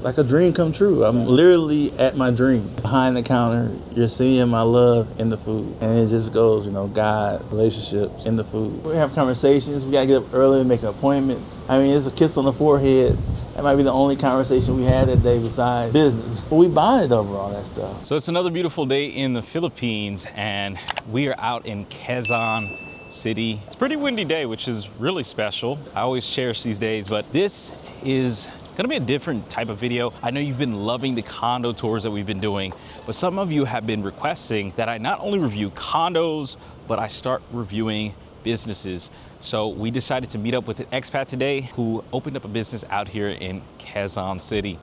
Like a dream come true. I'm literally at my dream. Behind the counter, you're seeing my love in the food. And it just goes, God, relationships in the food. We have conversations. We got to get up early, make appointments. I mean, it's a kiss on the forehead. That might be the only conversation we had that day besides business. But we bonded over all that stuff. So it's another beautiful day in the Philippines, and we are out in Quezon City. It's a pretty windy day, which is really special. I always cherish these days, but this is gonna be a different type of video. I know you've been loving the condo tours that we've been doing, but some of you have been requesting that I not only review condos, but I start reviewing businesses. So we decided to meet up with an expat today who opened up a business out here in Quezon City.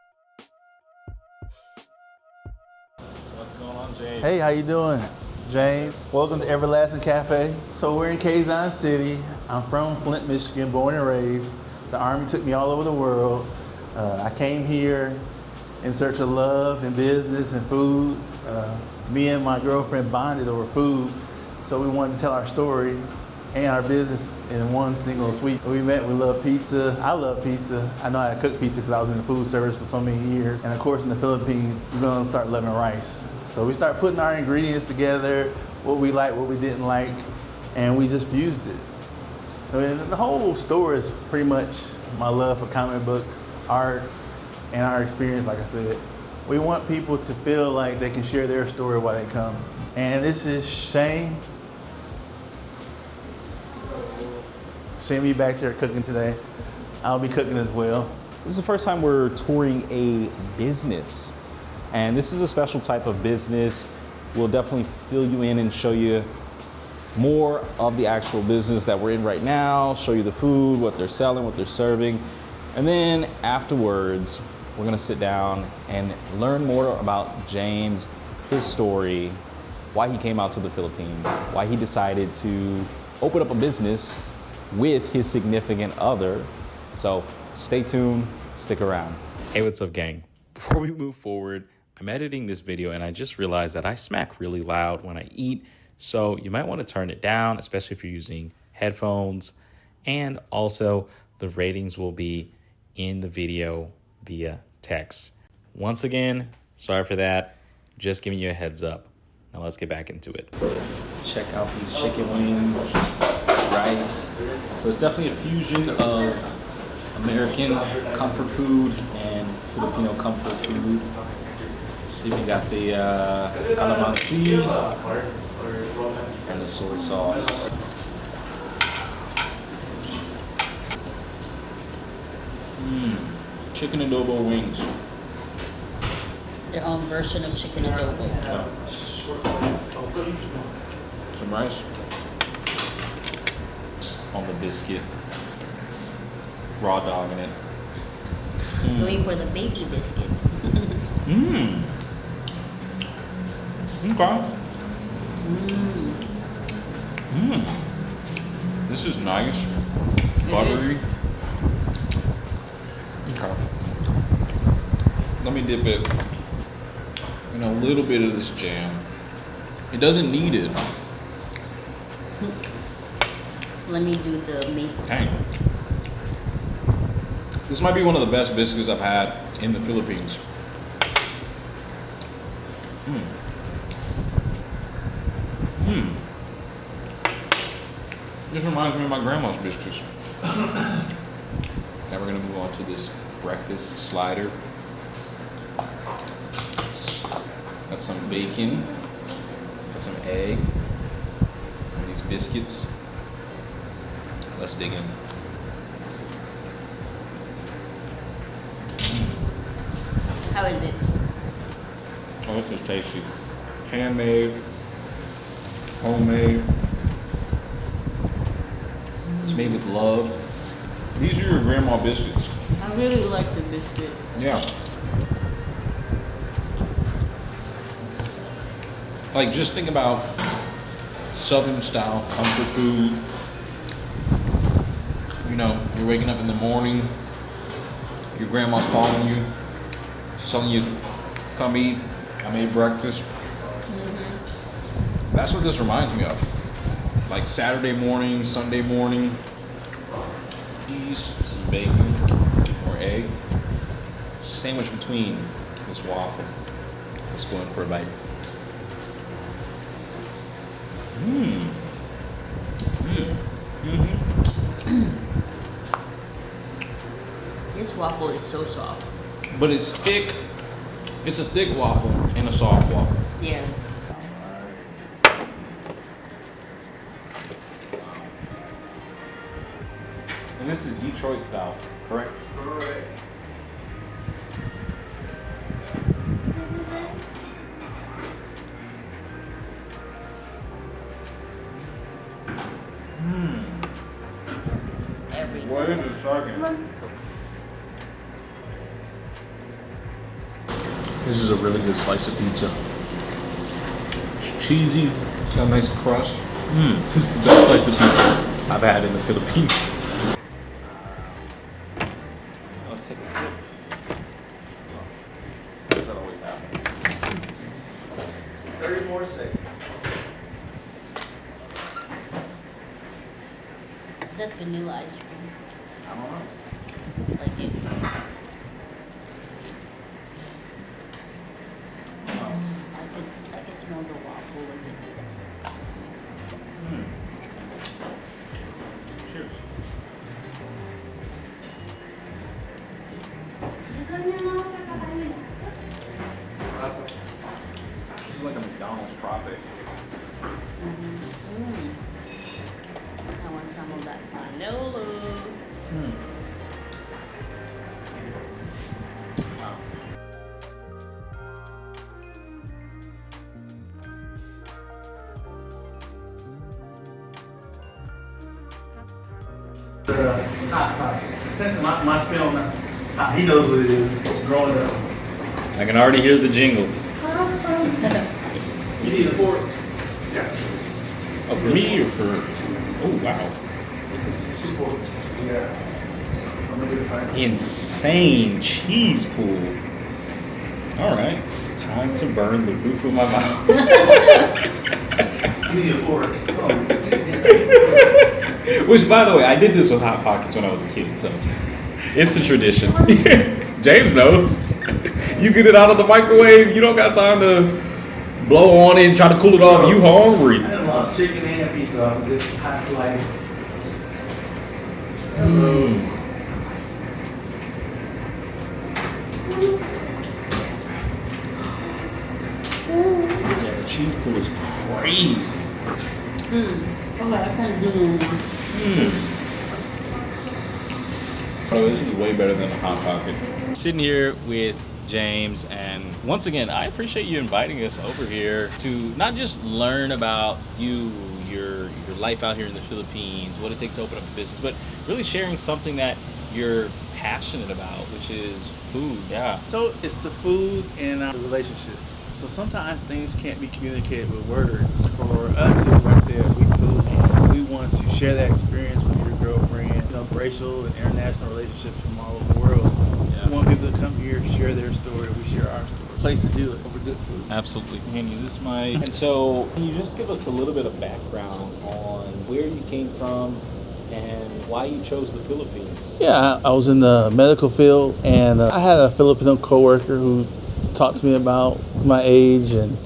What's going on, James? Hey, how you doing? James, welcome to Everlasting Cafe. So we're in Quezon City. I'm from Flint, Michigan, born and raised. The Army took me all over the world. I came here in search of love and business and food. Me and my girlfriend bonded over food, so we wanted to tell our story and our business in one single sweep. We met, we love pizza. I love pizza. I know how to cook pizza because I was in the food service for so many years. And of course in the Philippines, we're gonna start loving rice. So we start putting our ingredients together, what we like, what we didn't like, and we just fused it. I mean, the whole store is pretty much my love for comic books, art, and our experience, like I said. We want people to feel like they can share their story while they come. And this is Shane. Shane be back there cooking today. I'll be cooking as well. This is the first time we're touring a business. And this is a special type of business. We'll definitely fill you in and show you more of the actual business that we're in right now, show you the food, what they're selling, what they're serving. And then afterwards, we're gonna sit down and learn more about James, his story, why he came out to the Philippines, why he decided to open up a business with his significant other. So stay tuned, stick around. Hey, what's up, gang? Before we move forward, I'm editing this video and I just realized that I smack really loud when I eat. So you might want to turn it down, especially if you're using headphones. And also the ratings will be in the video via text. Once again, sorry for that. Just giving you a heads up. Now let's get back into it. Check out these chicken wings, rice. So it's definitely a fusion of American comfort food and Filipino comfort food. See, we got the calamansi and the soy sauce. Chicken adobo wings. Their own version of chicken adobo. Yeah. Some rice on the biscuit. Raw dog in it. Going for the baby biscuit. Okay. This is nice. Buttery. Okay. Let me dip it in a little bit of this jam. It doesn't need it. Let me do the maple. Dang. This might be one of the best biscuits I've had in the Philippines. This reminds me of my grandma's biscuits. Now we're gonna move on to this breakfast slider. Got some bacon, got some egg, and these biscuits. Let's dig in. How is it? Oh, this is tasty. Handmade, homemade. It's made with love. These are your grandma biscuits. I really like the biscuit. Yeah. Like, just think about Southern style comfort food. You know, you're waking up in the morning, your grandma's calling you, she's telling you, come eat, I made breakfast. That's what this reminds me of. Like Saturday morning, Sunday morning, some bacon or egg, sandwiched between this waffle. Let's go in for a bite. This waffle is so soft. But it's thick. It's a thick waffle and a soft waffle. Yeah. And this is Detroit style, correct? Correct. Everything. Wait a second. This is a really good slice of pizza. It's cheesy, it's got a nice crust. This is the best slice of pizza I've had in the Philippines. Let's take a sip. That always happens. 30 more seconds. Is that vanilla ice cream? I don't know. Looks like it. I could smell the waffle with it. Cheers. This is like a McDonald's frappe. I want some of that Manolo. Wow. Hot pocket. My spin on that. He knows what it is. Growing up. I can already hear the jingle. You need a fork? Yeah. Oh, for me or for? Oh wow. Fork. Yeah. I'm gonna get a pint. Insane cheese pool. All right, time to burn the roof of my mouth. You need a fork. Which, by the way, I did this with Hot Pockets when I was a kid, so it's a tradition. James knows. You get it out of the microwave, you don't got time to blow on it and try to cool it off. You hungry. I done lost chicken and pizza off of this hot slice. Yeah, the cheese pool is crazy. Okay, I can do. Oh, this is way better than a Hot Pocket. I'm sitting here with James, and once again, I appreciate you inviting us over here to not just learn about you, your life out here in the Philippines, what it takes to open up a business, but really sharing something that you're passionate about, which is food. Yeah. So it's the food and the relationships. So sometimes things can't be communicated with words. For us, it was like I said, we food, and we want to share that experience with your girlfriend. You know, racial and international relationships from all over the world. Yeah. We want people to come here, share their story. We share our story. Place to do it over good food. Absolutely. Hand you this mic. And so, can you just give us a little bit of background on where you came from and why you chose the Philippines? Yeah, I was in the medical field, and I had a Filipino coworker who talked to me about my age and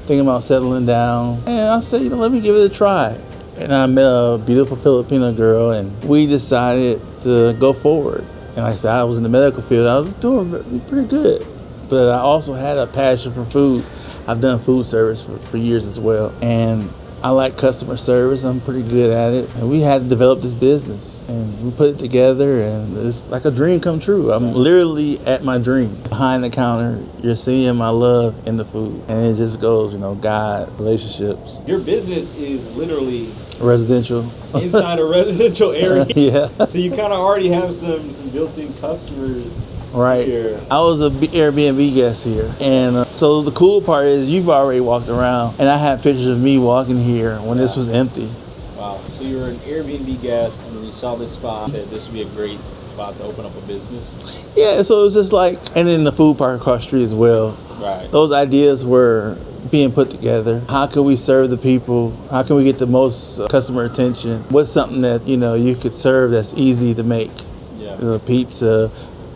thinking about settling down. And I said, let me give it a try. And I met a beautiful Filipino girl, and we decided to go forward. And like I said, I was in the medical field. I was doing pretty good. But I also had a passion for food. I've done food service for years as well. And I like customer service. I'm pretty good at it. And we had to develop this business. And we put it together, and it's like a dream come true. I'm literally at my dream. Behind the counter, you're seeing my love in the food. And it just goes, God, relationships. Your business is literally Residential. inside a residential area. Yeah. So you kind of already have some built-in customers. Right. Here. I was a Airbnb guest here. And so the cool part is you've already walked around, and I had pictures of me walking here when this was empty. Wow. So you were an Airbnb guest, and then you saw this spot, said this would be a great spot to open up a business. Yeah, so it was just like, and then the food park across the street as well. Right. Those ideas were being put together. How can we serve the people? How can we get the most customer attention? What's something that, you could serve that's easy to make? Yeah. Pizza,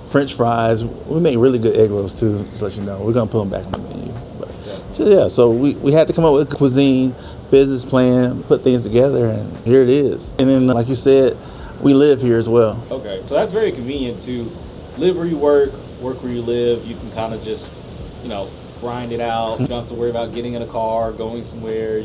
French fries. We make really good egg rolls too, just to let you know. We're gonna put them back on the menu. But so yeah, so we had to come up with a cuisine, business plan, put things together, and here it is. And then, like you said, we live here as well. Okay, so that's very convenient to live where you work where you live. You can kind of just, grind it out. You don't have to worry about getting in a car, going somewhere.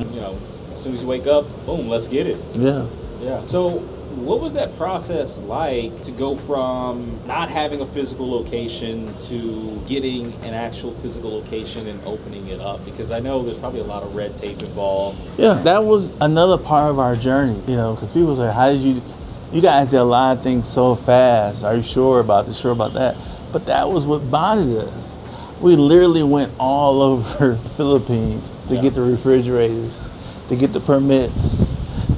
As soon as you wake up, boom, let's get it. Yeah. Yeah. So what was that process like to go from not having a physical location to getting an actual physical location and opening it up? Because I know there's probably a lot of red tape involved. Yeah, that was another part of our journey, because people say, how did you guys did a lot of things so fast. Are you sure about this, sure about that? But that was what bonded us. We literally went all over the Philippines to get the refrigerators, to get the permits,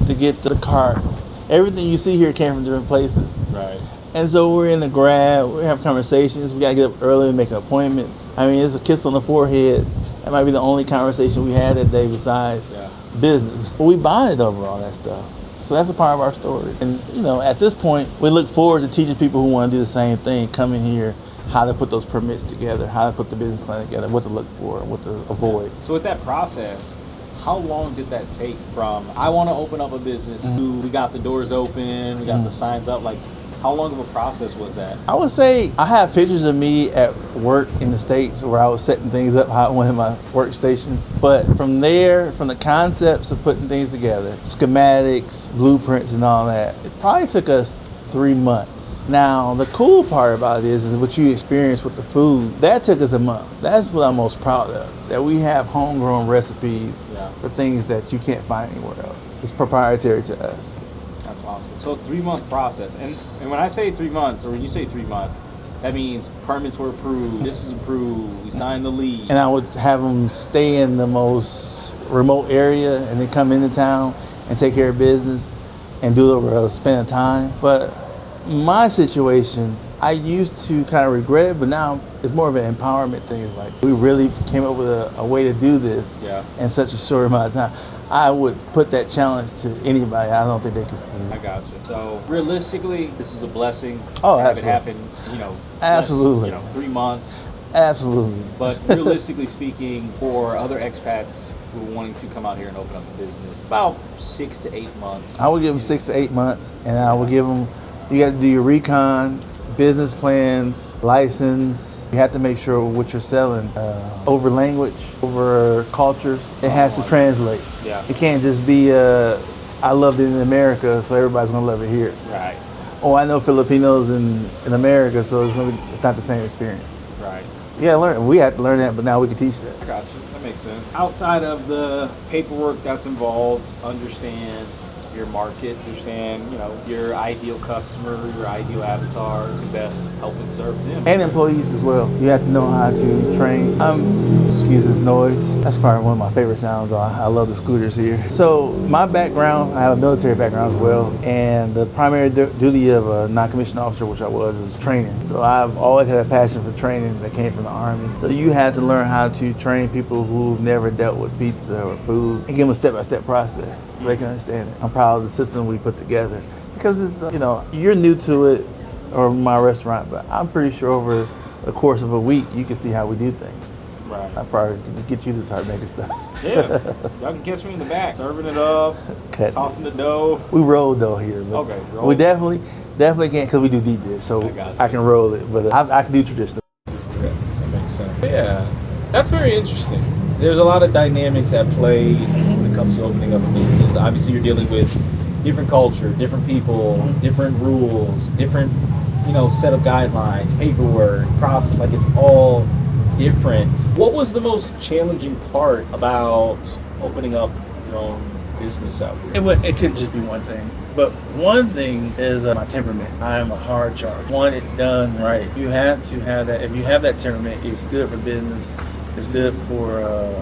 to get the cart. Everything you see here came from different places. Right. And so we're in the Grab, we have conversations, we gotta get up early and make appointments. I mean, it's a kiss on the forehead. That might be the only conversation we had that day besides business. But we bonded over all that stuff. So that's a part of our story. And at this point, we look forward to teaching people who want to do the same thing, coming here, how to put those permits together, how to put the business plan together, what to look for, what to avoid. So with that process, how long did that take from I want to open up a business to we got the doors open, we got the signs up? Like, how long of a process was that? I would say I have pictures of me at work in the States where I was setting things up, how one of my workstations. But from there, from the concepts of putting things together, schematics, blueprints and all that, it probably took us 3 months. Now, the cool part about it is what you experienced with the food. That took us a month. That's what I'm most proud of, that we have homegrown recipes for things that you can't find anywhere else. It's proprietary to us. That's awesome. So 3-month process. And when I say 3 months, or when you say 3 months, that means permits were approved, this was approved, we signed the lease. And I would have them stay in the most remote area and then come into town and take care of business and do it, spend the time. But my situation, I used to kind of regret it, but now it's more of an empowerment thing. It's like we really came up with a way to do this in such a short amount of time. I would put that challenge to anybody. I don't think they could see. I got you. So realistically, this is a blessing. Oh, have absolutely. It happen, absolutely. 3 months. Absolutely. But realistically speaking, for other expats who are wanting to come out here and open up a business, about 6 to 8 months. I would give them 6 to 8 months, and I would give them, you got to do your recon, business plans, license. You have to make sure what you're selling, over language, over cultures, it has to translate. Yeah. It can't just be, I loved it in America, so everybody's going to love it here. Right. Oh, I know Filipinos in America, so it's not the same experience. Right. Yeah, we had to learn that, but now we can teach that. I got you. That makes sense. Outside of the paperwork that's involved, understand your market, understand, your ideal customer, your ideal avatar to best help and serve them. And employees as well. You have to know how to train. Excuse this noise. That's probably one of my favorite sounds. I love the scooters here. So my background, I have a military background as well, and the primary duty of a non-commissioned officer, which I was, is training. So I've always had a passion for training that came from the Army. So you had to learn how to train people who've never dealt with pizza or food and give them a step-by-step process so they can understand it. I'm proud of the system we put together because it's, you're new to it or my restaurant, but I'm pretty sure over the course of a week you can see how we do things. Right. I probably get you to start making stuff. Yeah, y'all can catch me in the back, serving it up, tossing the dough. We roll dough here, but okay, roll. We definitely can't because we do deep dish, so I can roll it, but I can do traditional. Okay, that makes sense. Yeah, that's very interesting. There's a lot of dynamics at play when it comes to opening up a business. Obviously, you're dealing with different culture, different people, different rules, different, set of guidelines, paperwork, process. Like, it's all different. What was the most challenging part about opening up your own business out here? It couldn't just be one thing. But one thing is my temperament. I am a hard charge. Want it done right. You have to have that. If you have that temperament, it's good for business. It's good for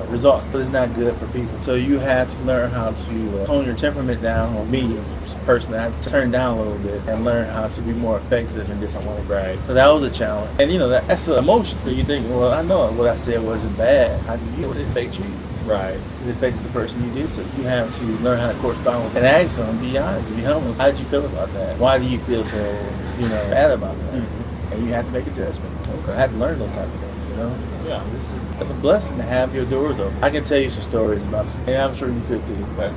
results, but it's not good for people. So you have to learn how to tone your temperament down, or me personally, I have to turn down a little bit and learn how to be more effective in different ways. Right. So that was a challenge. And that's an emotion. So you think, well, I know what I said wasn't bad. How do you know it affects you? Right. It affects the person you do. So you have to learn how to correspond with and ask them, be honest, be humble. How did you feel about that? Why do you feel so, bad about that? Mm-hmm. And you have to make adjustments. Okay. I had to learn those type of things, you know? Yeah. It's a blessing to have your doors open. I can tell you some stories about it, and I'm sure you could too. Okay.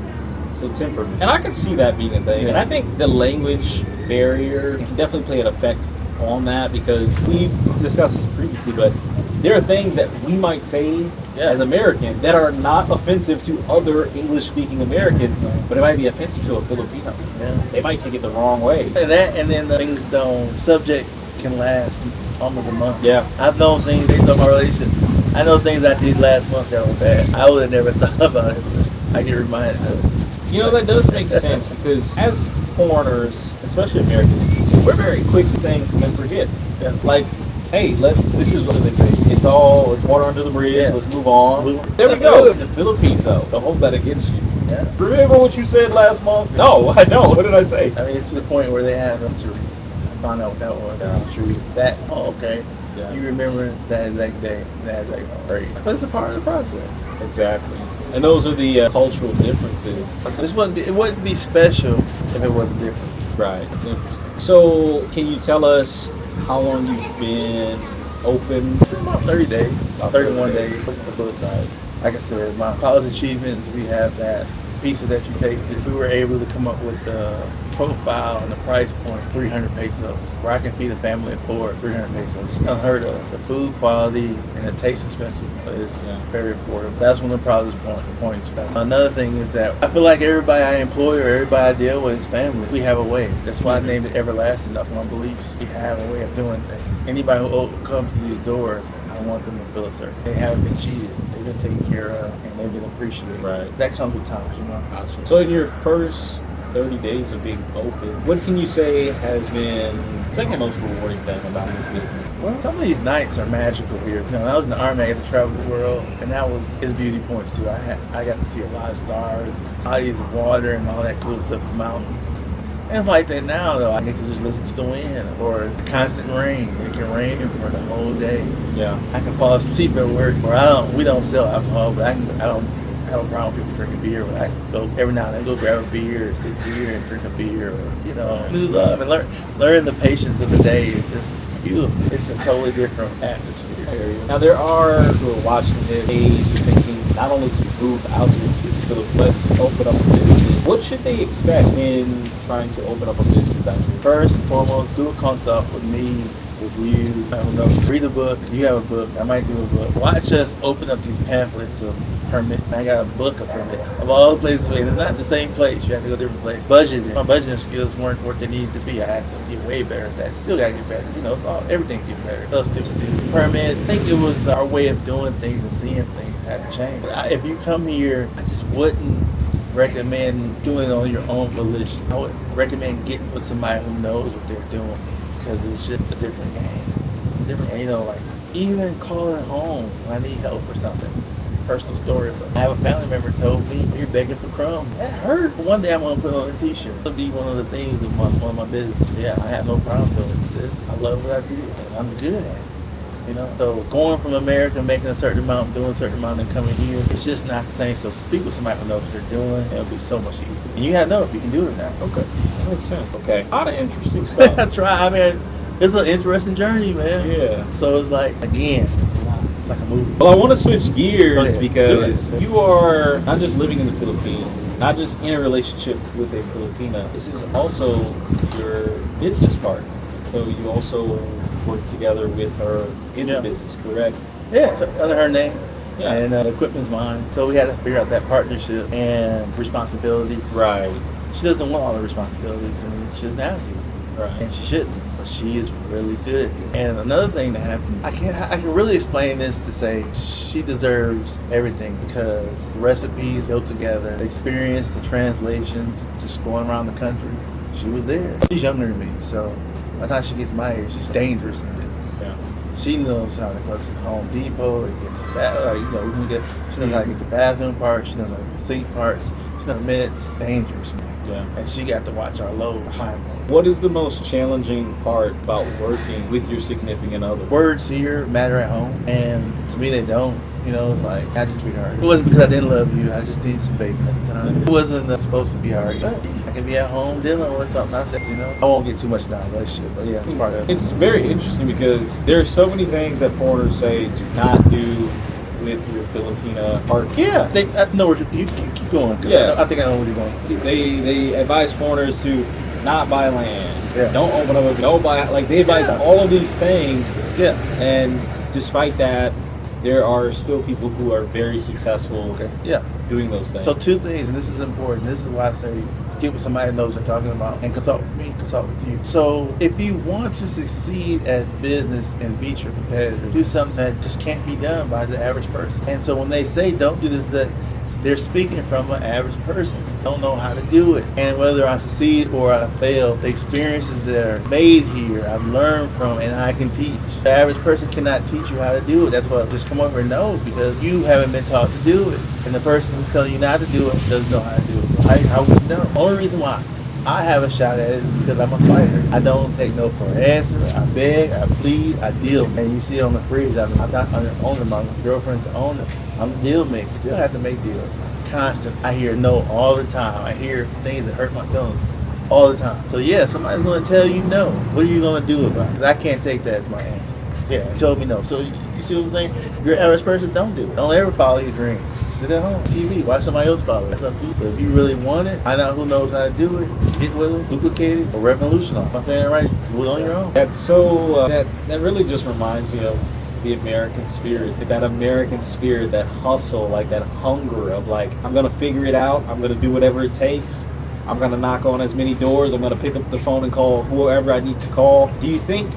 So temperament. And I can see that being a thing. Yeah. And I think the language barrier can definitely play an effect on that, because we've discussed this previously, but there are things that we might say as Americans that are not offensive to other English-speaking Americans, but it might be offensive to a Filipino. Yeah. They might take it the wrong way. And that, and then the things don't, subject can last almost a month. Yeah. I've known things based on my relationship. I know things I did last month that were bad. I would have never thought about it, but I get reminded of it. You know, that does make sense, because as foreigners, especially Americans, we're very quick to things and then forget. Yeah. Like, hey, this is what they say. It's water under the bridge, Yeah. let's move on. There we go. The Philippines, though, don't hold that against you. Yeah. Remember what you said last month? No, I don't. What did I say? I mean, it's to the point where they have them to find out what that was. Yeah. True. That, okay. Yeah. You remember that exact day, that exact moment. But it's a part of the process. Exactly. And those are the cultural differences. It wouldn't be special if it wasn't different. Right. It's interesting. So, can you tell us how long you've been open? About 30 days, About 31 30 days. The book side. Like I said, my college achievements, we have that pizza that you tasted. We were able to come up with the profile and the price point, 300 pesos, where I can feed a family of 4, 300 pesos. Unheard of. The food quality and the taste expensive is very affordable. That's one of the proudest points. Another thing is that I feel like everybody I employ or everybody I deal with is family. We have a way. That's why I named it Everlasting, up my beliefs. We have a way of doing things. Anybody who comes to these doors, I want them to feel a certain. They haven't been cheated. They've been taken care of, and they've been appreciated. Right. That comes with time, you know. So, in your first 30 days of being open, what can you say has been the second most rewarding thing about this business? Well, some of these nights are magical here. You know, when I was in the Army, I got to travel the world, and that was his beauty points too. I got to see a lot of stars, bodies of water, and all that cool stuff, the mountains. And it's like that now, though. I get to just listen to the wind or constant rain. It can rain for the whole day. Yeah. I can fall asleep at work, or we don't sell alcohol, but I don't have a problem with people drinking beer. But I can go every now and then, go grab a beer, or sit here and drink a beer, or new love and learn the patience of the day. It's just beautiful. It's a totally different atmosphere. Now, there are who are watching this age thinking not only to move out to the Philippines, but to open up a business. What should they expect in trying to open up a business out here? First and foremost, do a consult with me, with you. I don't know, read a book. You have a book. I might do a book. Watch us open up these pamphlets of permit. I got a book of permit of all the places. It's not the same place. You have to go to different place. Budgeting. My budgeting skills weren't what they needed to be. I had to get way better at that. Still got to get better. Everything gets better. Those stupid things. Permits. I think it was our way of doing things and seeing things had to change. If you come here, I just wouldn't recommend doing it on your own volition. I would recommend getting with somebody who knows what they're doing, because it's just a different game. Like even calling home when I need help or something. Personal story, but I have a family member told me, you're begging for crumbs. That hurt. One day I'm gonna put on a t-shirt. It'll be one of the things of one of my business. Yeah, I have no problem doing this. I love what I do. I'm good at it. So going from America, making a certain amount, doing a certain amount, and coming here, it's just not the same. So speak with somebody who knows what they're doing. It'll be so much easier. And you gotta know if you can do it now. Okay, that makes sense. Okay, a lot of interesting stuff. Try. I mean, it's an interesting journey, man. Yeah. So it's like, again, it's a lot, like a movie. Well, I want to switch gears Okay, because do it. you are not just living in the Philippines, not just in a relationship with a Filipina. This is also your business partner. So you also work together with her in the business, correct? Yeah, so under her name. Yeah. And the equipment's mine. So we had to figure out that partnership and responsibilities. Right. She doesn't want all the responsibilities, and she doesn't have to. Right. And she shouldn't. But she is really good. And another thing that happened, I can really explain this to say she deserves everything, because the recipes built together, the experience, the translations, just going around the country, she was there. She's younger than me, so by the time she gets my age, she's dangerous in business. Yeah. She knows how to go to Home Depot and get the she knows how to get the bathroom part, she knows how to get the sink parts, she knows it's dangerous. Yeah. And she got to watch our load high. What is the most challenging part about working with your significant other? Words here matter at home, and to me they don't. You know, it's like, I just be hard. It wasn't because I didn't love you. I just needed some bacon at the time. It wasn't supposed to be hard. But I can be at home dinner or something. I said, you know, I won't get too much down that shit, but yeah, it's part of it. It's very interesting because there are so many things that foreigners say to not do with your Filipina partner. Yeah, I know where you keep going. Yeah. I think I know where you're going. They advise foreigners to not buy land. Yeah. Don't open up. Don't buy. Like they advise all of these things. Yeah. And despite that, there are still people who are very successful. Okay. Yeah. Doing those things. So 2 things, and this is important. This is why I say get with somebody that knows what they're talking about and consult with me, consult with you. So if you want to succeed at business and beat your competitors, do something that just can't be done by the average person. And so when they say don't do this, that they're speaking from an average person. Don't know how to do it. And whether I succeed or I fail, the experiences that are made here, I've learned from and I can teach. The average person cannot teach you how to do it. That's why just come over and know, because you haven't been taught to do it. And the person who's telling you not to do it doesn't know how to do it. So how would you know? The only reason why I have a shot at it is because I'm a fighter. I don't take no for an answer. I beg, I plead, I deal. And you see it on the fridge, I'm not an owner, my girlfriend's the owner. I'm a deal maker. Still have to make deals. Constant. I hear no all the time. I hear things that hurt my feelings all the time. So yeah, somebody's going to tell you no. What are you going to do about it? 'Cause I can't take that as my answer. Yeah, he told me no. So you see what I'm saying? If you're an average person, don't do it. Don't ever follow your dream. Sit at home, TV, watch somebody else follow it. That's up to you. But if you really want it, find out who knows how to do it, get with them, duplicate it, or revolutionize. Am I saying it right? Do it on your own. That's so. That really just reminds me of the American spirit, that American spirit, that hustle, like that hunger of like, I'm gonna figure it out, I'm gonna do whatever it takes, I'm gonna knock on as many doors, I'm gonna pick up the phone and call whoever I need to call. Do you think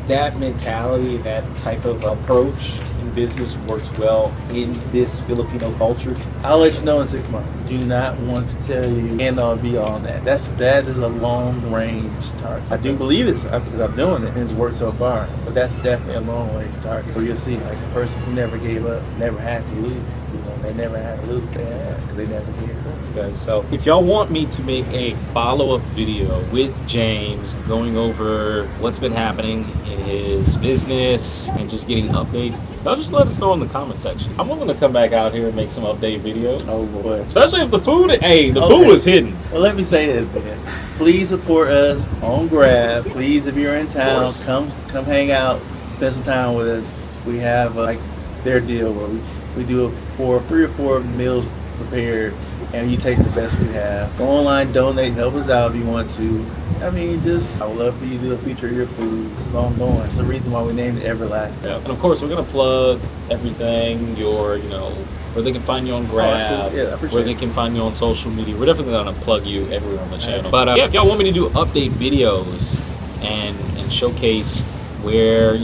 that mentality, that type of approach in business works well in this Filipino culture? I'll let you know in 6 months. Do not want to tell you end all be all on that. That is a long range target. I do believe it's because I'm doing it and it's worked so far. But that's definitely a long range target. So you'll see, like the person who never gave up, never had to lose. You know, they never had to lose. Because they never gave up. Okay, so if y'all want me to make a follow-up video with James going over what's been happening in his business and just getting updates, y'all just let us know in the comment section. I'm willing to come back out here and make some update videos. Oh boy. Especially if the food, food is hidden. Well, let me say this then. Please support us on Grab. Please, if you're in town, come hang out, spend some time with us. We have like their deal where we do it for 3 or 4 meals prepared, and you taste the best we have. Go online, donate, help us out if you want to. I mean, I would love for you to do a feature of your food. It's ongoing. It's the reason why we named it Everlasting. Yeah. And of course, we're gonna plug everything. Where they can find you on Grab, where they can find you on social media. We're definitely gonna plug you everywhere on the channel. But if y'all want me to do update videos and showcase where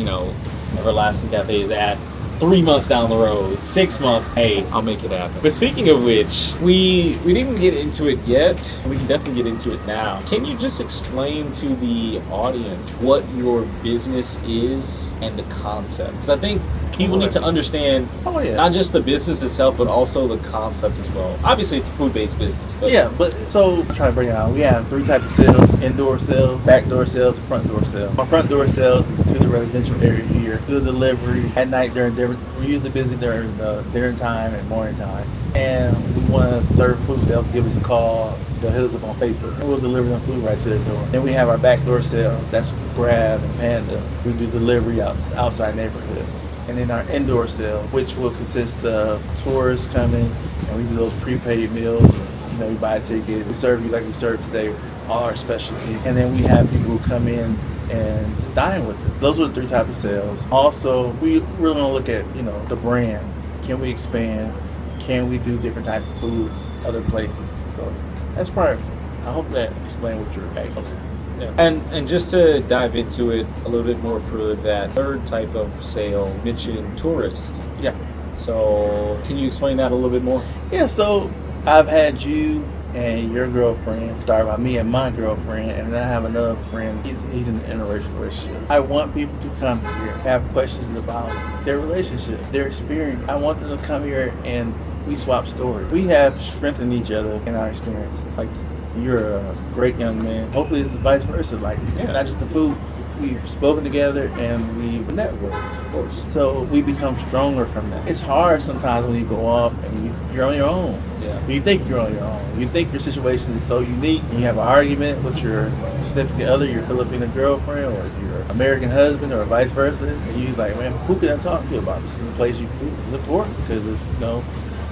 Everlasting Cafe is at 3 months down the road, 6 months, hey, I'll make it happen. But speaking of which, we didn't get into it yet. We can definitely get into it now. Can you just explain to the audience what your business is and the concept? Because I think people need to understand not just the business itself, but also the concept as well. Obviously, it's a food-based business. But so I'm trying to bring it out. We have 3 types of sales: indoor sales, backdoor sales, and front door sales. My front door sales is to the residential area here, to the delivery at night we're usually busy during dinner time and morning time. And we want to serve food. They'll give us a call. They'll hit us up on Facebook, and we'll deliver them food right to their door. Then we have our backdoor sales. That's Grab and Panda. We do delivery outside neighborhoods. And then our indoor sale, which will consist of tourists coming, and we do those prepaid meals. You buy a ticket, we serve you like we serve today, all our specialties. And then we have people who come in and just dine with us. Those are the 3 types of sales. Also, we're going to look at, the brand. Can we expand? Can we do different types of food other places? So that's part. I hope that explained what you're asking. Yeah. And just to dive into it a little bit more further, that 3rd type of sale, mentioned tourist. Yeah. So can you explain that a little bit more? Yeah, so I've had you and your girlfriend start by me and my girlfriend, and then I have another friend. He's in an interracial relationship. I want people to come here, have questions about their relationship, their experience. I want them to come here and we swap stories. We have strengthened each other in our experience. Like, you're a great young man. Hopefully it's vice versa, like not just the food we've spoken together and we've networked, of course. So we become stronger from that. It's hard sometimes when you go off and you're on your own. Yeah. When you think you're on your own. You think your situation is so unique. And you have an argument with your significant other, your Filipino girlfriend, or your American husband, or vice versa. And you're like, man, who can I talk to about this? This is the place you can support, because it's, you know,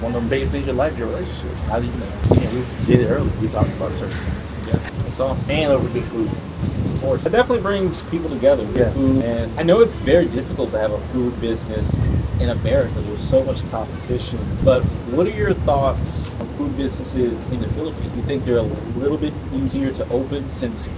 one of the biggest things in your life, your relationship. How do you know? Yeah, we did it earlier. We talked about certain things. Yeah, that's awesome. And over good food. Of course. It definitely brings people together with Yeah. food. And I know it's very difficult to have a food business in America. There's so much competition. But what are your thoughts on food businesses in the Philippines? Do you think they're a little bit easier to open since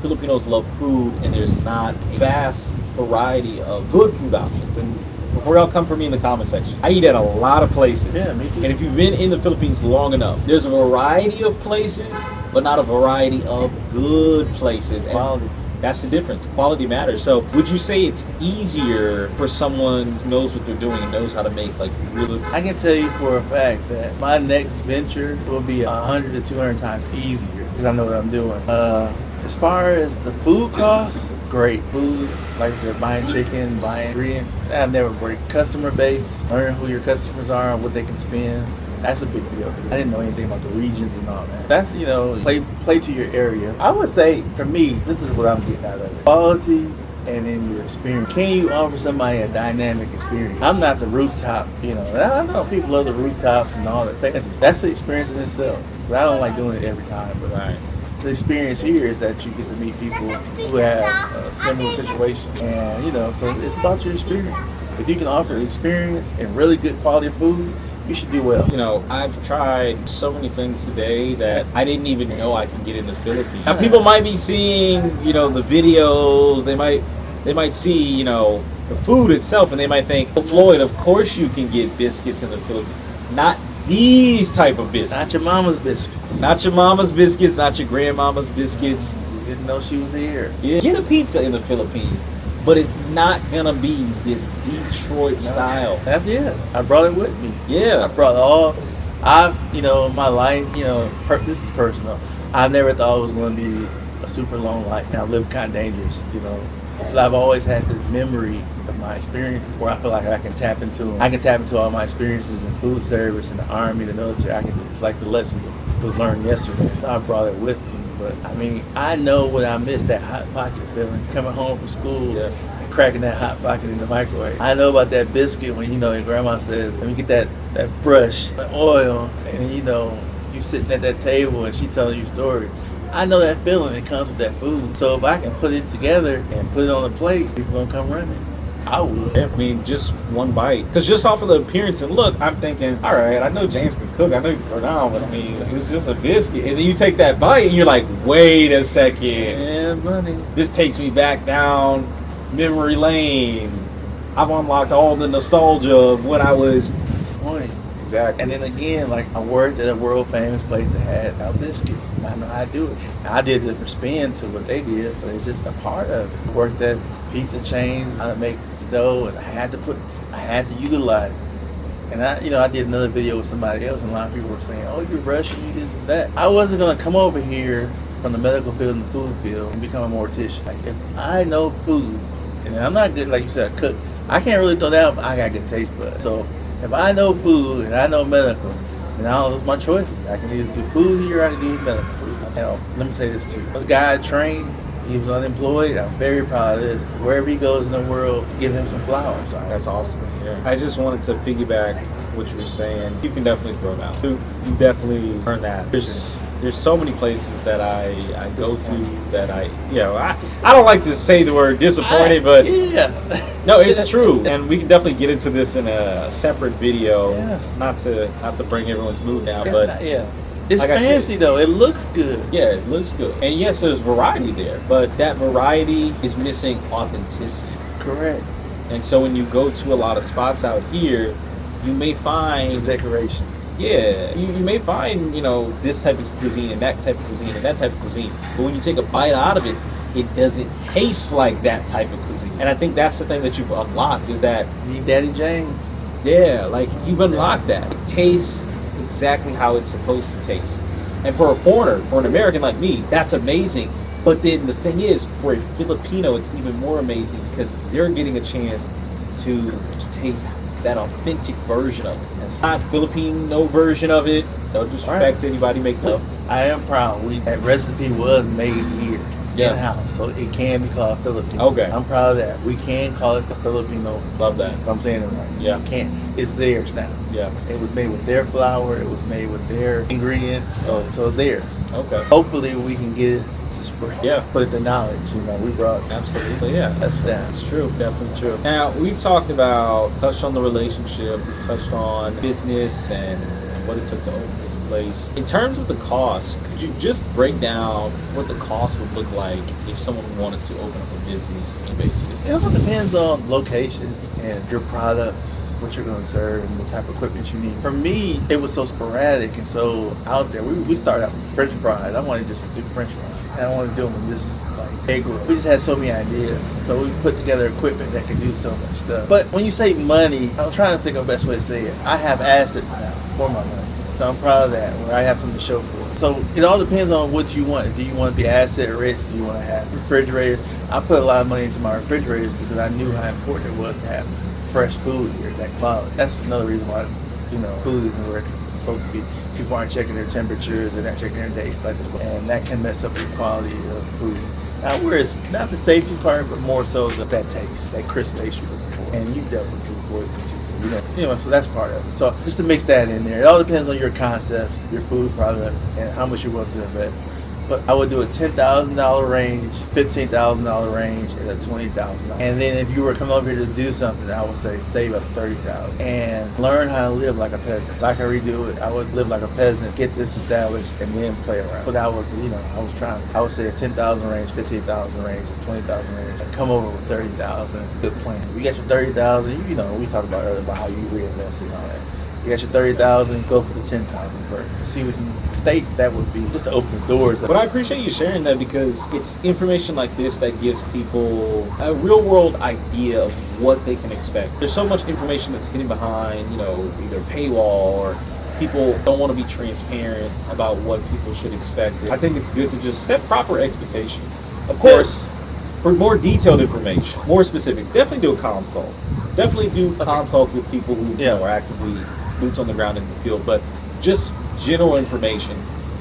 Filipinos love food and there's not a vast variety of good food options? And before y'all come for me in the comment section, I eat at a lot of places. Yeah, me too. And if you've been in the Philippines long enough, there's a variety of places, but not a variety of good places. And Quality. that's the difference. Quality matters. So would you say it's easier for someone who knows what they're doing and knows how to make like really... I can tell you for a fact that my next venture will be 100 to 200 times easier, because I know what I'm doing. As far as the food costs, great. Food, like I said, buying chicken, buying ingredients, that'll never break. Customer base, learn who your customers are and what they can spend. That's a big deal. I didn't know anything about the regions and all that. That's, you know, play to your area. I would say, for me, this is what I'm getting out of it. Quality and in your experience. Can you offer somebody a dynamic experience? I'm not the rooftop, you know. I know people love the rooftops and all that fancy. That's the experience in itself. But I don't like doing it every time. But the experience here is that you get to meet people who have a similar situation. And, you know, so it's about your experience. If you can offer experience and really good quality food, you should do well. You know, I've tried so many things today that I didn't even know I can get in the Philippines. Now, people might be seeing, you know, the videos. They might see, you know, the food itself, and they might think, well, Floyd, of course you can get biscuits in the Philippines. Not these type of biscuits. Not your mama's biscuits. Not your mama's biscuits. Not your grandmama's biscuits. You didn't know she was here. Yeah. Get a pizza in the Philippines, but it's not gonna be this Detroit style. That's it. I brought it with me. Yeah. I brought you know, my life, you know, this is personal. I never thought it was going to be a super long life. And I live kind of dangerous, you know. But I've always had this memory of my experiences where I feel like I can tap into them. I can tap into all my experiences in food service, in the army, the military. It's like the lesson that was learned yesterday. So I brought it with me. But I mean, I know what I miss, that hot pocket feeling, coming home from school and cracking that hot pocket in the microwave. I know about that biscuit when, you know, your grandma says, let me get that brush, the oil, and you know, you sitting at that table and she telling you a story. I know that feeling that comes with that food. So if I can put it together and put it on the plate, people gonna come running. I would. Yeah, I mean, just one bite. Because just off of the appearance and look, I'm thinking, all right, I know James can cook, I know he can throw down, but I mean, it's just a biscuit. And then you take that bite and you're like, wait a second. Yeah, buddy. This takes me back down memory lane. I've unlocked all the nostalgia of when I was... Point. Exactly. And then again, like, I worked at a world famous place that had our biscuits. And I know how to do it. And I did the spin to what they did, but it's just a part of it. Worked at pizza chains, how to make dough, and I had to utilize it. And I did another video with somebody else, and a lot of people were saying, oh, you're Russian, you this and that. I wasn't gonna come over here from the medical field and the food field and become a mortician. Like, if I know food, and I'm not good, like you said, a cook, I can't really throw down, but I got good taste buds. So if I know food and I know medical, then I don't lose my choices. I can either do food here or I can do medical food. Now, let me say this too. The guy I trained, he was unemployed. I'm very proud of this. Wherever he goes in the world, give him some flowers. That's awesome. Yeah. I just wanted to piggyback what you were saying. You can definitely throw down. You definitely earn that. There's so many places that I go to that I don't like to say the word disappointed, but no, it's true. And we can definitely get into this in a separate video. Yeah. Not to bring everyone's mood down, but it's like fancy though. It looks good. Yeah, it looks good. And yes, there's variety there, but that variety is missing authenticity. Correct. And so when you go to a lot of spots out here, you may find The decorations. Yeah, you may find, this type of cuisine and that type of cuisine and that type of cuisine. But when you take a bite out of it, it doesn't taste like that type of cuisine. And I think that's the thing that you've unlocked is that... You need Daddy James. Yeah, like you've unlocked that. It tastes exactly how it's supposed to taste. And for a foreigner, for an American like me, that's amazing. But then the thing is, for a Filipino, it's even more amazing because they're getting a chance to taste that authentic version of it. It's not Filipino version of it. No disrespect to anybody make love. I am proud. That recipe was made here. Yeah. In-house, so it can be called Filipino. Okay. I'm proud of that. We can call it the Filipino. Love that. If I'm saying it right. Yeah. You can't. It's theirs now. Yeah. It was made with their flour. It was made with their ingredients. So it's theirs. Okay. Hopefully we can get it to spread. Yeah. Put the knowledge. We brought. Absolutely. Yeah. That's that. It's true. Definitely true. Now, we've touched on the relationship, we've touched on business and what it took to open this place. In terms of the cost, could you just break down what the cost would look like if someone wanted to open up a business in basis? It all depends on location and your products, what you're going to serve, and what type of equipment you need. For me, it was so sporadic and so out there. We started out with French fries. I wanted just to do French fries. And I wanted to do them in just like egg roll. We just had so many ideas. So we put together equipment that could do so much stuff. But when you say money, I'm trying to think of the best way to say it. I have assets now for my money. So I'm proud of that, where I have something to show for it. So it all depends on what you want. Do you want to be asset rich? Do you want to have refrigerators? I put a lot of money into my refrigerators because I knew how important it was to have fresh food here, that quality. That's another reason why, food isn't where it's supposed to be. People aren't checking their temperatures, they're not checking their dates, and that can mess up the quality of food. Now, where it's not the safety part, but more so just that taste, that crisp taste you're looking for. And you dealt with food poisoning too, so so that's part of it. So just to mix that in there, it all depends on your concept, your food product, and how much you're willing to invest. But I would do a $10,000 range, $15,000 range, and a $20,000. And then if you were coming over here to do something, I would say save up $30,000 and learn how to live like a peasant. If I could redo it, I would live like a peasant, get this established, and then play around. But I was I would say a $10,000 range, $15,000 range, or $20,000 range, and come over with $30,000. Good plan. You got your $30,000. We talked about earlier about how you reinvest and all that. You got your $30,000, go for the $10,000 first. See what state that would be, just to open the doors. But I appreciate you sharing that because it's information like this that gives people a real world idea of what they can expect. There's so much information that's hidden behind, either paywall or people don't want to be transparent about what people should expect. I think it's good to just set proper expectations. Of course, for more detailed information, more specifics, definitely do a consult. Definitely do consult with people who are actively boots on the ground in the field, but just general information,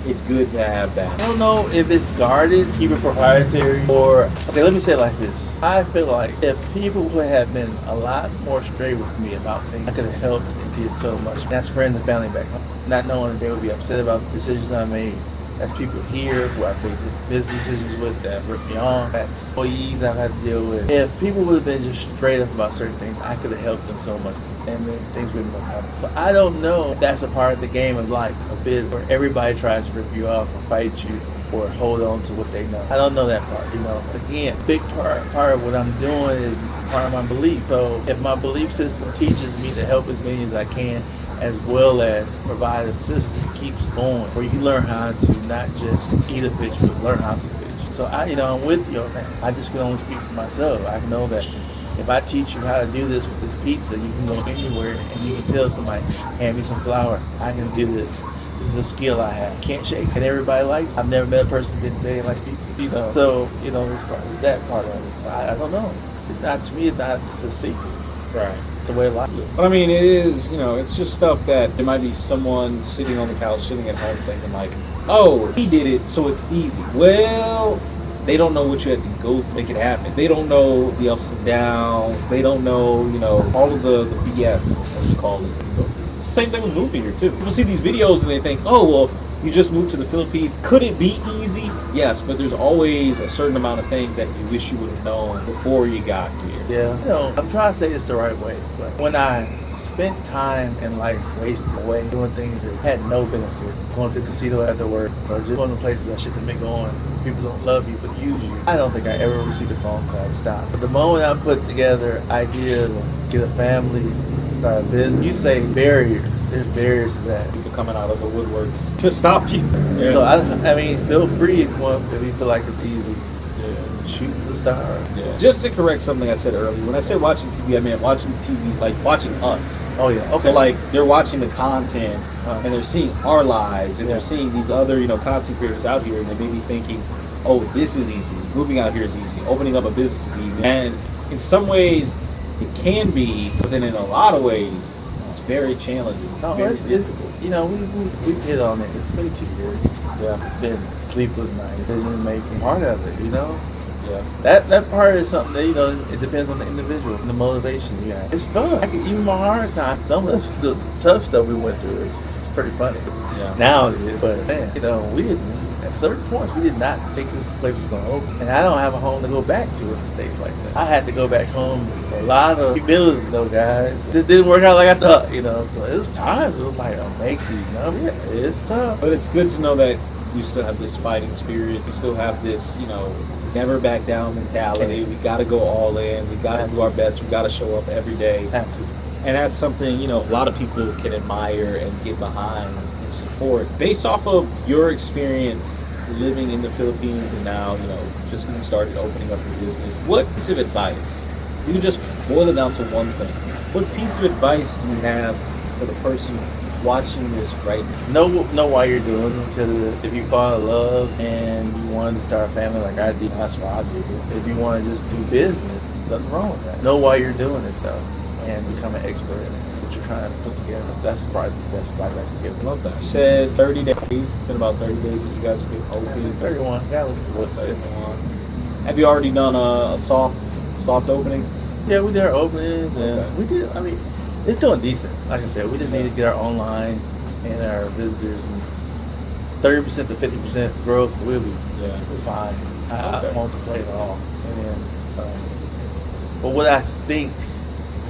it's good to have that. I don't know if it's guarded, keep it proprietary, or, let me say it like this. I feel like if people would have been a lot more straight with me about things, I could have helped and did so much. That's friends and family back home, not knowing that they would be upset about the decisions I made. That's people here who I've made business decisions with that ripped me off. That's employees I've had to deal with. If people would have been just straight up about certain things, I could have helped them so much. And then things wouldn't have happened. So I don't know if that's a part of the game of life, of business, where everybody tries to rip you off or fight you or hold on to what they know. I don't know that part, Again, big part of what I'm doing is part of my belief. So if my belief system teaches me to help as many as I can, as well as provide a system that keeps going, where you learn how to not just eat a fish, but learn how to fish. So I'm with you on that. I just can only speak for myself. I know that if I teach you how to do this with this pizza, you can go anywhere and you can tell somebody, hand me some flour, I can do this. This is a skill I have. Can't shake it. And everybody likes it. I've never met a person who didn't say it like pizza. So, it's that part of it. So I don't know. It's not, to me, it's not just a secret. Right. It's the way life is. But I mean, it is, it's just stuff that there might be someone sitting on the couch, sitting at home thinking like, oh, he did it, so it's easy. Well, they don't know what you had to go to make it happen. They don't know the ups and downs. They don't know, all of the BS, as you call it. It's the same thing with moving here, too. People see these videos and they think, oh, well, you just moved to the Philippines. Could it be easy? Yes, but there's always a certain amount of things that you wish you would have known before you got here. Yeah, I'm trying to say this the right way, but when I spent time in life wasted away doing things that had no benefit, going to the casino after work, or just going to places I shouldn't have been going, people don't love you but use you. I don't think I ever received a phone call to stop. But the moment I put together ideas to get a family, start a business, you say barriers. There's barriers to that. People coming out of the woodworks to stop you. Yeah. So I mean, feel free if you feel like it's easy. Yeah. Shoot for the star. Yeah. Just to correct something I said earlier, when I said watching TV, I meant watching TV, like watching us. Oh yeah. Okay. So like they're watching the content and they're seeing our lives and they're seeing these other, content creators out here and they may be thinking, oh, this is easy. Moving out here is easy. Opening up a business is easy. And in some ways, it can be, but then in a lot of ways, it's very challenging. No, very it's difficult. you know, we hit on it. It's been 2 years. Yeah, It's been sleepless nights. Didn't make part of it, you know? yeah. That part is something that, you know, it depends on the individual, the motivation you have. It's fun. Even my hard times, some of the tough stuff we went through is pretty funny. Yeah. Now it is, but man, you know, at certain points we did not think this place was going to open, and I don't have a home to go back to in states like that. I had to go back home with a lot of humility, though, guys. It didn't work out like I thought, you know. So it was times it was like, I'll make these numbers. Yeah, it's tough. But it's good to know that you still have this fighting spirit. You still have this, you know, never back down mentality. We got to go all in. We got to do our best. We got to show up every day. Have to. And that's something, you know, a lot of people can admire and get behind and support. Based off of your experience living in the Philippines and now, you know, just getting started opening up your business, what piece of advice, you can just boil it down to one thing. What piece of advice do you have for the person watching this right now? Know why you're doing it, because if you fall in love and you want to start a family like I did, that's why I did it. If you want to just do business, nothing wrong with that. Know why you're doing it though, and become an expert in what you're trying to put together. That's probably the best advice I can give. Love that. You said 30 days. It's been about 30 days that you guys have been open. 31. Gotta look at what 31. Have you already done a soft opening? Yeah, we did our openings and Okay. we did. I mean, it's doing decent. Like I said, we just need to get our online and our visitors and 30% to 50% growth. We're fine. I Okay. won't complain at all. And then, but what I think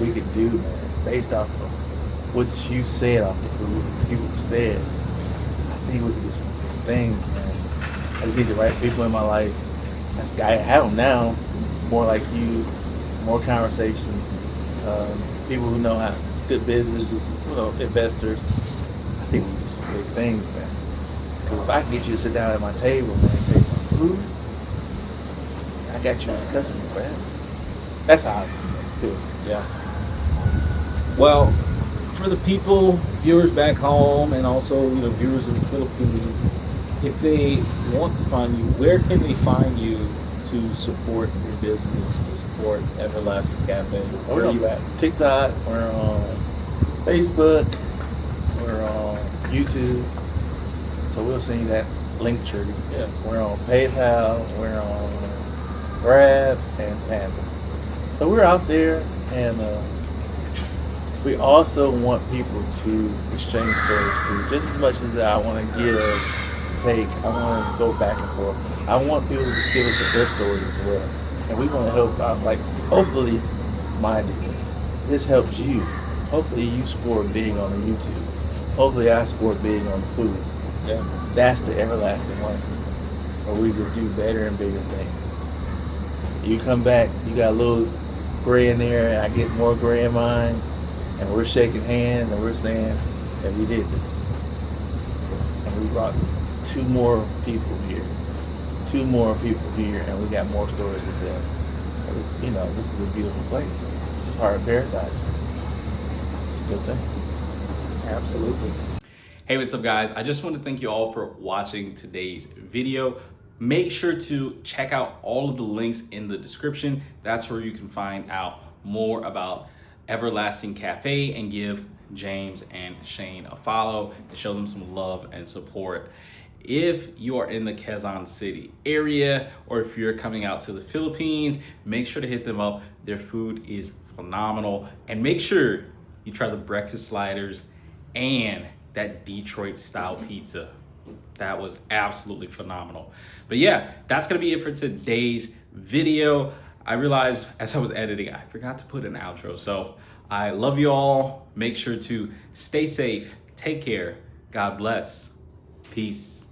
we could do, man, based off of what you said off the food, people said, I think we could do some things, man. I just need the right people in my life. I have them now. More like you, more conversations, people who know how good business, you know, investors. I think we can do some big things, man. Because if I can get you to sit down at my table, man, and take my food, I got you as a customer forever. That's how I feel. Yeah. Well, for the people, viewers back home, and also, you know, viewers in the Philippines, if they want to find you, where can they find you to support your business, to support Everlasting Cafe? Where are you at? TikTok, we're on Facebook, we're on YouTube. So we'll send you that link tree. Yeah. We're on PayPal, we're on Grab and Panda. So we're out there, and we also want people to exchange stories too. Just as much as I want to give, take, I want to go back and forth. I want people to give us their stories as well. And we want to help out. Like, hopefully, my deal, this helps you. Hopefully you score big on the YouTube. Hopefully I score big on the food. Yeah. That's the everlasting one. Where we just do better and bigger things. You come back, you got a little gray in there, and I get more gray in mine, and we're shaking hands and we're saying that we did this. And we brought 2 more people here. 2 more people here, and we got more stories to tell. You know, this is a beautiful place. It's a part of paradise. It's a good thing. Absolutely. Hey, what's up, guys? I just want to thank you all for watching today's video. Make sure to check out all of the links in the description. That's where you can find out more about Everlasting Cafe and give James and Shane a follow and show them some love and support. If you are in the Quezon City area, or if you're coming out to the Philippines, make sure to hit them up. Their food is phenomenal. And make sure you try the breakfast sliders and that Detroit style pizza. That was absolutely phenomenal. But yeah, that's gonna be it for today's video. I realized as I was editing, I forgot to put an outro. So I love you all. Make sure to stay safe, take care, God bless, peace.